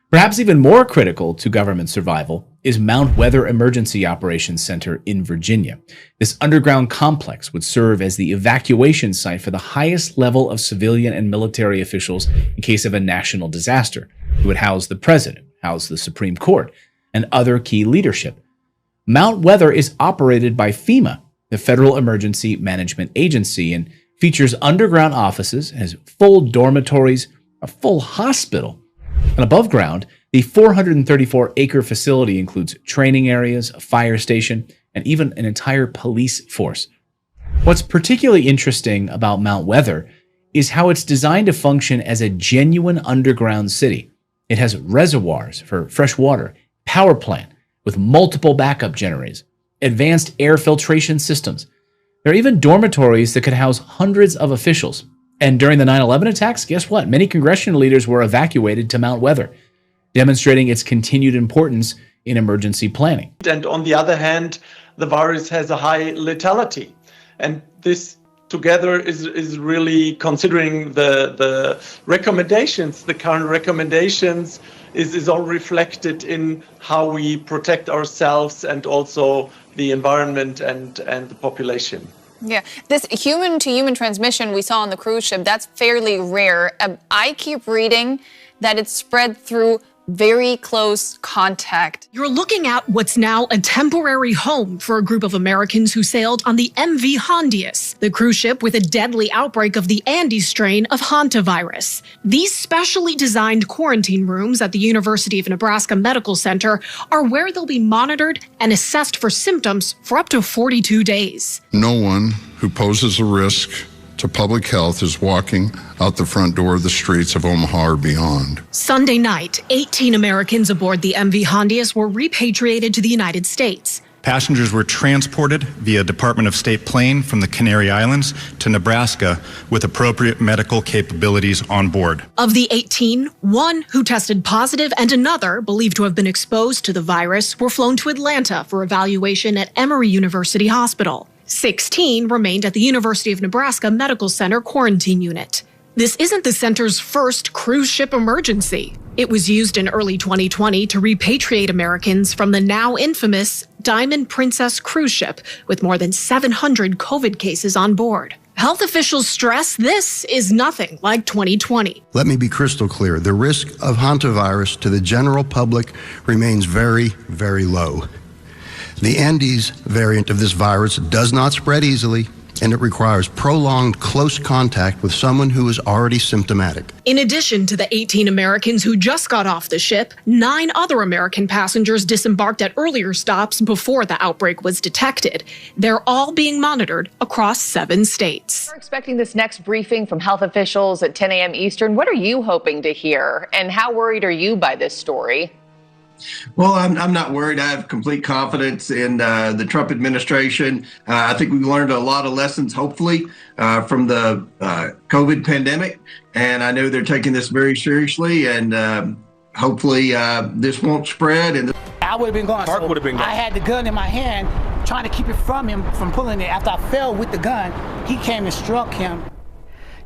Speaker 3: Perhaps even more critical to government survival is Mount Weather Emergency Operations Center in Virginia. This underground complex would serve as the evacuation site for the highest level of civilian and military officials in case of a national disaster. It would house the president, house the Supreme Court, and other key leadership. Mount Weather is operated by FEMA, the Federal Emergency Management Agency, and features underground offices, has full dormitories, a full hospital. And above ground, the 434-acre facility includes training areas, a fire station, and even an entire police force. What's particularly interesting about Mount Weather is how it's designed to function as a genuine underground city. It has reservoirs for fresh water, power plant with multiple backup generators, advanced air filtration systems. There are even dormitories that could house hundreds of officials. And during the 9/11 attacks, guess what? Many congressional leaders were evacuated to Mount Weather, demonstrating its continued importance in emergency planning.
Speaker 5: And on the other hand, the virus has a high lethality. And this together is really, considering the recommendations, the current recommendations, is all reflected in how we protect ourselves and also the environment and the population.
Speaker 8: Yeah, this human-to-human transmission we saw on the cruise ship, that's fairly rare. I keep reading that it's spread through very close contact.
Speaker 10: You're looking at what's now a temporary home for a group of Americans who sailed on the MV Hondius, the cruise ship with a deadly outbreak of the Andes strain of Hantavirus. These specially designed quarantine rooms at the University of Nebraska Medical Center are where they'll be monitored and assessed for symptoms for up to 42 days.
Speaker 11: No one who poses a risk to public health is walking out the front door of the streets of Omaha or beyond.
Speaker 10: Sunday night, 18 Americans aboard the MV Hondius were repatriated to the United States.
Speaker 12: Passengers were transported via Department of State plane from the Canary Islands to Nebraska with appropriate medical capabilities on board.
Speaker 10: Of the 18, one who tested positive and another believed to have been exposed to the virus were flown to Atlanta for evaluation at Emory University Hospital. 16 remained at the University of Nebraska Medical Center quarantine unit. This isn't the center's first cruise ship emergency. It was used in early 2020 to repatriate Americans from the now infamous Diamond Princess cruise ship with more than 700 COVID cases on board. Health officials stress this is nothing like 2020.
Speaker 13: Let me be crystal clear. The risk of hantavirus to the general public remains very, very low. The Andes variant of this virus does not spread easily, and it requires prolonged close contact with someone who is already symptomatic.
Speaker 10: In addition to the 18 Americans who just got off the ship, 9 other American passengers disembarked at earlier stops before the outbreak was detected. They're all being monitored across 7 states.
Speaker 14: We're expecting this next briefing from health officials at 10 a.m. Eastern. What are you hoping to hear, and how worried are you by this story?
Speaker 18: Well, I'm not worried. I have complete confidence in the Trump administration. I think we've learned a lot of lessons, hopefully, from the COVID pandemic. And I know they're taking this very seriously. And hopefully this won't spread. And
Speaker 15: I would have been gone.
Speaker 18: Mark would have been gone.
Speaker 15: I had the gun in my hand, trying to keep it from him from pulling it. After I fell with the gun, he came and struck him.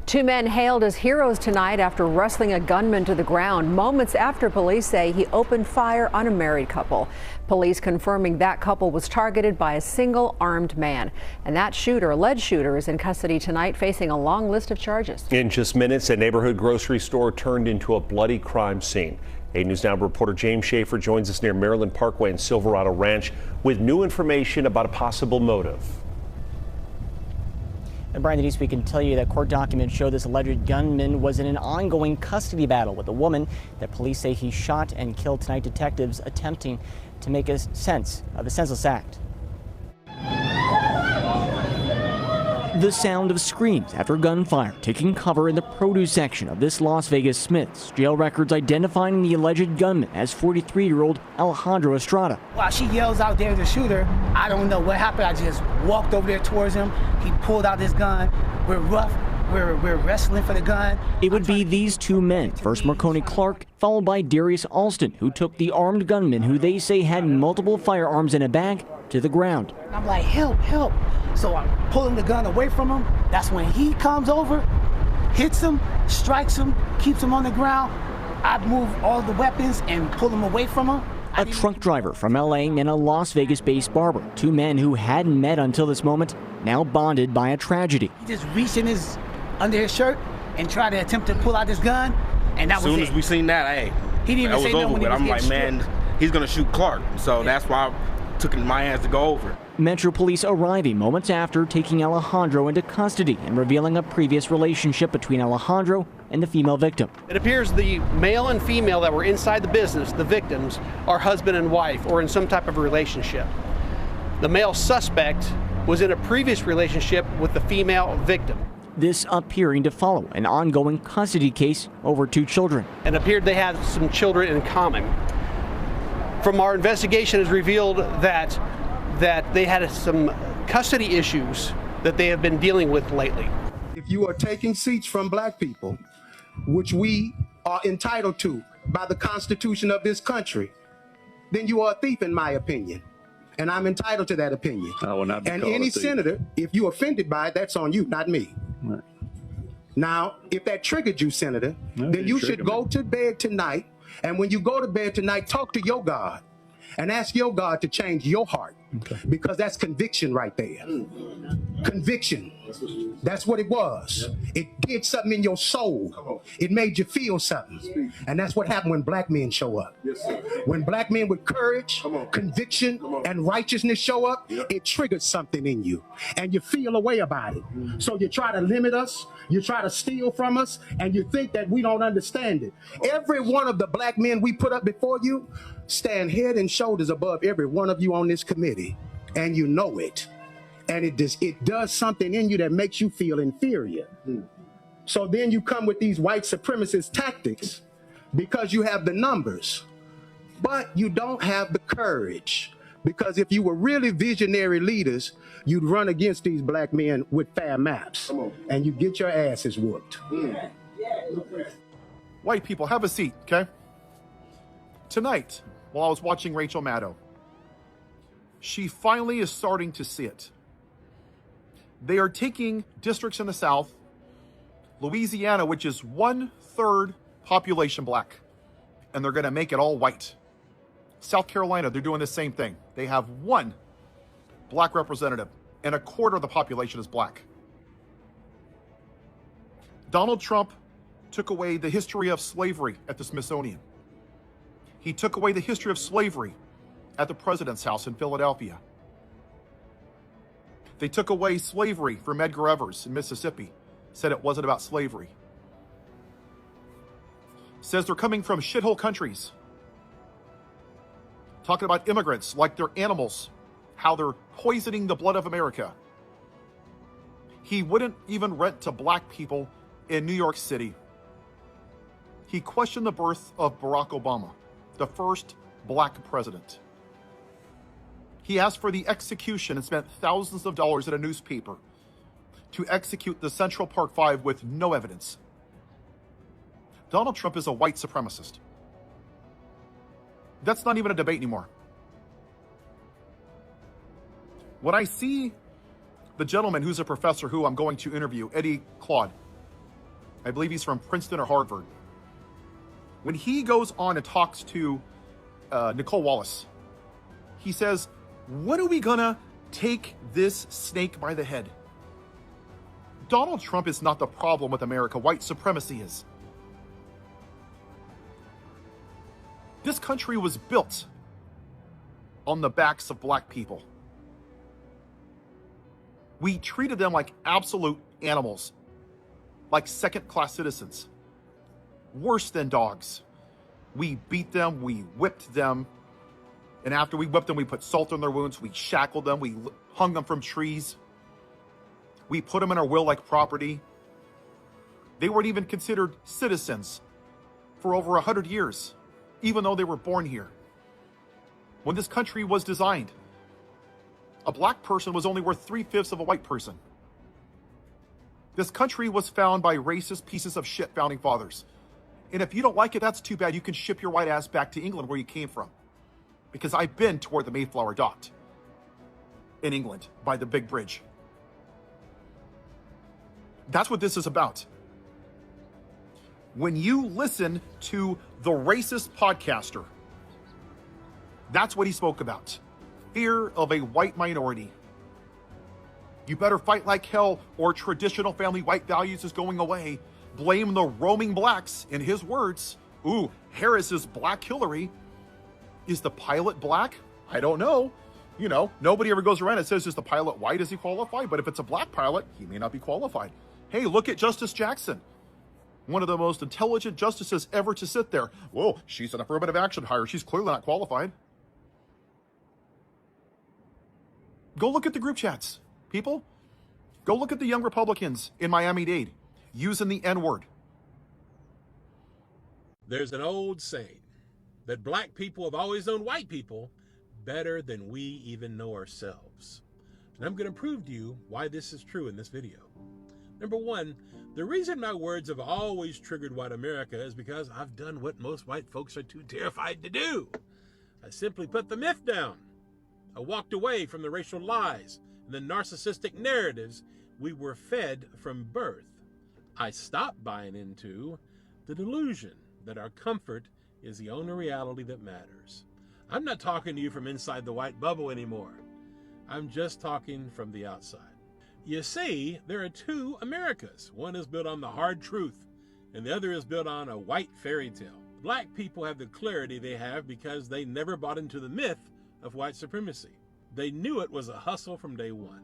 Speaker 2: 2 men hailed as heroes tonight after wrestling a gunman to the ground moments after police say he opened fire on a married couple. Police confirming that couple was targeted by a single armed man. And that alleged shooter, is in custody tonight, facing a long list of charges.
Speaker 16: In just minutes, a neighborhood grocery store turned into a bloody crime scene. 8 News Now reporter James Schaefer joins us near Maryland Parkway and Silverado Ranch with new information about a possible motive.
Speaker 27: And Brian Denise, we can tell you that court documents show this alleged gunman was in an ongoing custody battle with a woman that police say he shot and killed tonight. Detectives attempting to make sense of the senseless act. The sound of screams after gunfire taking cover in the produce section of this Las Vegas Smith's. Jail records identifying the alleged gunman as 43-year-old Alejandro Estrada.
Speaker 15: While she yells out there, the shooter, I don't know what happened. I just walked over there towards him. He pulled out his gun. We're rough. We're wrestling for the gun.
Speaker 27: It would be these 2 men, first Marconi Clark, followed by Darius Alston, who took the armed gunman, who they say had multiple firearms in a bag, to the ground.
Speaker 15: I'm like, help, help. So I'm pulling the gun away from him. That's when he comes over, hits him, strikes him, keeps him on the ground. I move all the weapons and pull him away from him.
Speaker 27: A truck driver from LA and a Las Vegas-based barber, 2 men who hadn't met until this moment, now bonded by a tragedy.
Speaker 15: He just reached in under his shirt and tried to attempt to pull out his gun, and that was it.
Speaker 28: As soon as we seen that, hey,
Speaker 15: he didn't even say
Speaker 28: over
Speaker 15: no when
Speaker 28: with.
Speaker 15: he was
Speaker 28: I'm like,
Speaker 15: getting
Speaker 28: man,
Speaker 4: he's gonna shoot Clark. So that's why I took it in my hands to go over.
Speaker 27: Metro Police arriving moments after taking Alejandro into custody and revealing a previous relationship between Alejandro and the female victim.
Speaker 6: It appears the male and female that were inside the business, the victims, are husband and wife or in some type of relationship. The male suspect was in a previous relationship with the female victim.
Speaker 27: This appearing to follow an ongoing custody case over 2 children.
Speaker 6: It appeared they had some children in common. From our investigation, has revealed that they had some custody issues that they have been dealing with lately.
Speaker 7: If you are taking seats from black people, which we are entitled to by the Constitution of this country, then you are a thief, in my opinion. And I'm entitled to that opinion.
Speaker 9: I will not be
Speaker 7: and
Speaker 9: called
Speaker 7: any
Speaker 9: a thief.
Speaker 7: senator, if you're offended by it, that's on you, not me.
Speaker 9: Right.
Speaker 7: Now, if that triggered you, Senator, then you should go to bed tonight. And when you go to bed tonight, talk to your God and ask your God to change your heart.
Speaker 9: Okay.
Speaker 7: Because that's conviction right there. Conviction. That's what it was. It did something in your soul. It made you feel something. And that's what happened when black men show up. When black men with courage, conviction, and righteousness show up, it triggers something in you. And you feel a way about it. So you try to limit us, you try to steal from us, and you think that we don't understand it. Every one of the black men we put up before you stand head and shoulders above every one of you on this committee. And you know it. And it does something in you that makes you feel inferior. So then you come with these white supremacist tactics because you have the numbers, but you don't have the courage. Because if you were really visionary leaders, you'd run against these black men with fair maps and you get your asses whooped.
Speaker 17: White people, have a seat, okay? Tonight, while I was watching Rachel Maddow, she finally is starting to see it. They are taking districts in the South, Louisiana, which is 1/3 population black, and they're going to make it all white. South Carolina, they're doing the same thing. They have 1 black representative, and 1/4 of the population is black. Donald Trump took away the history of slavery at the Smithsonian. He took away the history of slavery at the President's House in Philadelphia. They took away slavery from Edgar Evers in Mississippi, said it wasn't about slavery. Says they're coming from shithole countries. Talking about immigrants like they're animals, how they're poisoning the blood of America. He wouldn't even rent to black people in New York City. He questioned the birth of Barack Obama, the first black president. He asked for the execution and spent thousands of dollars at a newspaper to execute the Central Park Five with no evidence. Donald Trump is a white supremacist. That's not even a debate anymore. When I see the gentleman who's a professor who I'm going to interview, Eddie Claude, I believe he's from Princeton or Harvard, when he goes on and talks to Nicole Wallace, he says, when are we gonna take this snake by the head? Donald Trump is not the problem with America. White supremacy is. This country was built on the backs of black people. We treated them like absolute animals, like second-class citizens, worse than dogs. We beat them, we whipped them, and after we whipped them, we put salt on their wounds, we shackled them, we hung them from trees. We put them in our will-like property. They weren't even considered citizens for over 100 years, even though they were born here. When this country was designed, a black person was only worth 3/5 of a white person. This country was found by racist pieces of shit founding fathers. And if you don't like it, that's too bad. You can ship your white ass back to England where you came from. Because I've been to where the Mayflower docked in England by the big bridge. That's what this is about. When you listen to the racist podcaster, that's what he spoke about. Fear of a white minority. You better fight like hell or traditional family white values is going away. Blame the roaming blacks, in his words. Ooh, Harris is Black Hillary. Is the pilot black? I don't know. You know, nobody ever goes around and says, is the pilot white? Is he qualified? But if it's a black pilot, he may not be qualified. Hey, look at Justice Jackson. One of the most intelligent justices ever to sit there. Whoa, she's an affirmative action hire. She's clearly not qualified. Go look at the group chats, people. Go look at the young Republicans in Miami-Dade using the N-word.
Speaker 9: There's an old saying that black people have always known white people better than we even know ourselves. And I'm going to prove to you why this is true in this video. Number one, the reason my words have always triggered white America is because I've done what most white folks are too terrified to do. I simply put the myth down. I walked away from the racial lies and the narcissistic narratives we were fed from birth. I stopped buying into the delusion that our comfort is the only reality that matters. I'm not talking to you from inside the white bubble anymore. I'm just talking from the outside. You see, there are two Americas. One is built on the hard truth, and the other is built on a white fairy tale. Black people have the clarity they have because they never bought into the myth of white supremacy. They knew it was a hustle from day one.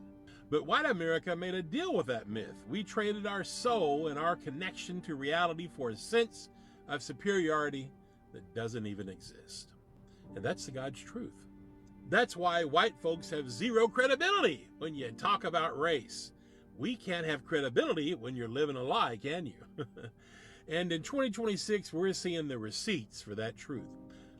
Speaker 9: But white America made a deal with that myth. We traded our soul and our connection to reality for a sense of superiority that doesn't even exist. And that's the God's truth. That's why white folks have zero credibility when you talk about race. We can't have credibility when you're living a lie, can you? And in 2026, we're seeing the receipts for that truth.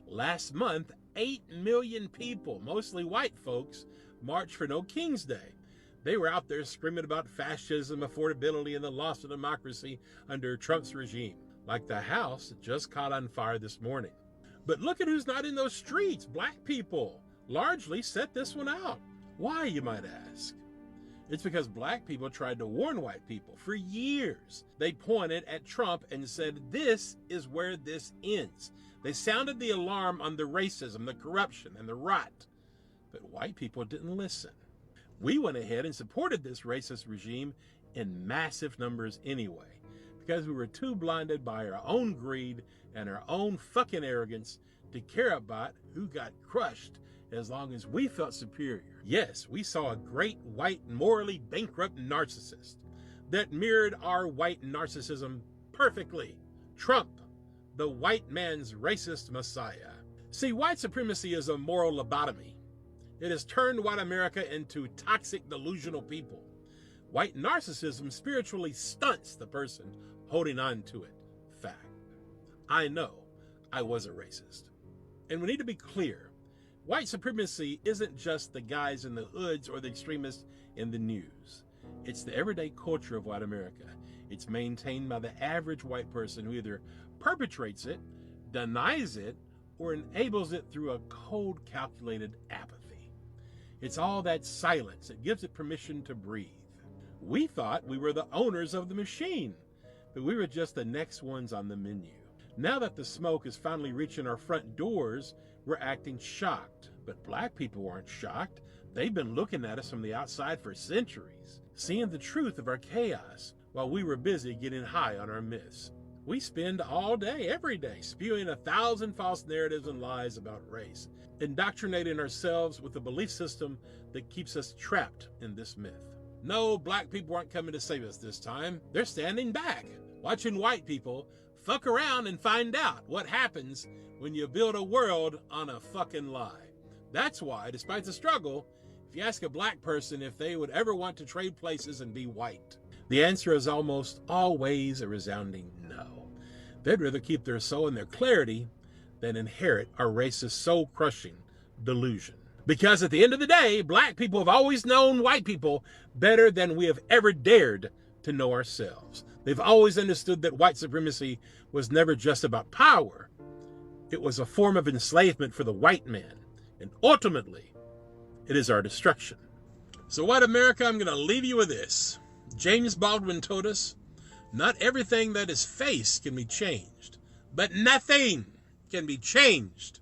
Speaker 9: Last month, 8 million people, mostly white folks, marched for No King's Day. They were out there screaming about fascism, affordability, and the loss of democracy under Trump's regime, like the house that just caught on fire this morning. But look at who's not in those streets. Black people largely set this one out. Why, you might ask? It's because black people tried to warn white people for years. They pointed at Trump and said, this is where this ends. They sounded the alarm on the racism, the corruption, and the rot. But white people didn't listen. We went ahead and supported this racist regime in massive numbers anyway, because we were too blinded by our own greed and our own fucking arrogance to care about who got crushed as long as we felt superior. Yes, we saw a great white morally bankrupt narcissist that mirrored our white narcissism perfectly. Trump, the white man's racist messiah. See, white supremacy is a moral lobotomy. It has turned white America into toxic, delusional people. White narcissism spiritually stunts the person holding on to it. Fact. I know I was a racist. And we need to be clear. White supremacy isn't just the guys in the hoods or the extremists in the news. It's the everyday culture of white America. It's maintained by the average white person who either perpetrates it, denies it, or enables it through a cold, calculated apathy. It's all that silence that gives it permission to breathe. We thought we were the owners of the machine, but we were just the next ones on the menu. Now that the smoke is finally reaching our front doors, we're acting shocked. But black people aren't shocked. They've been looking at us from the outside for centuries, seeing the truth of our chaos while we were busy getting high on our myths. We spend all day, every day, spewing 1,000 false narratives and lies about race, indoctrinating ourselves with a belief system that keeps us trapped in this myth. No, black people aren't coming to save us this time. They're standing back, watching white people fuck around and find out what happens when you build a world on a fucking lie. That's why, despite the struggle, if you ask a black person if they would ever want to trade places and be white, the answer is almost always a resounding no. They'd rather keep their soul and their clarity than inherit our racist soul-crushing delusion. Because at the end of the day, black people have always known white people better than we have ever dared to know ourselves. They've always understood that white supremacy was never just about power. It was a form of enslavement for the white man. And ultimately, it is our destruction. So white America, I'm going to leave you with this. James Baldwin told us, not everything that is faced can be changed, but nothing can be changed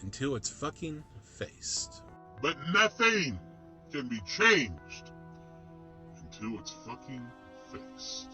Speaker 9: until it's fucking faced.
Speaker 19: But nothing can be changed until it's fucking faced.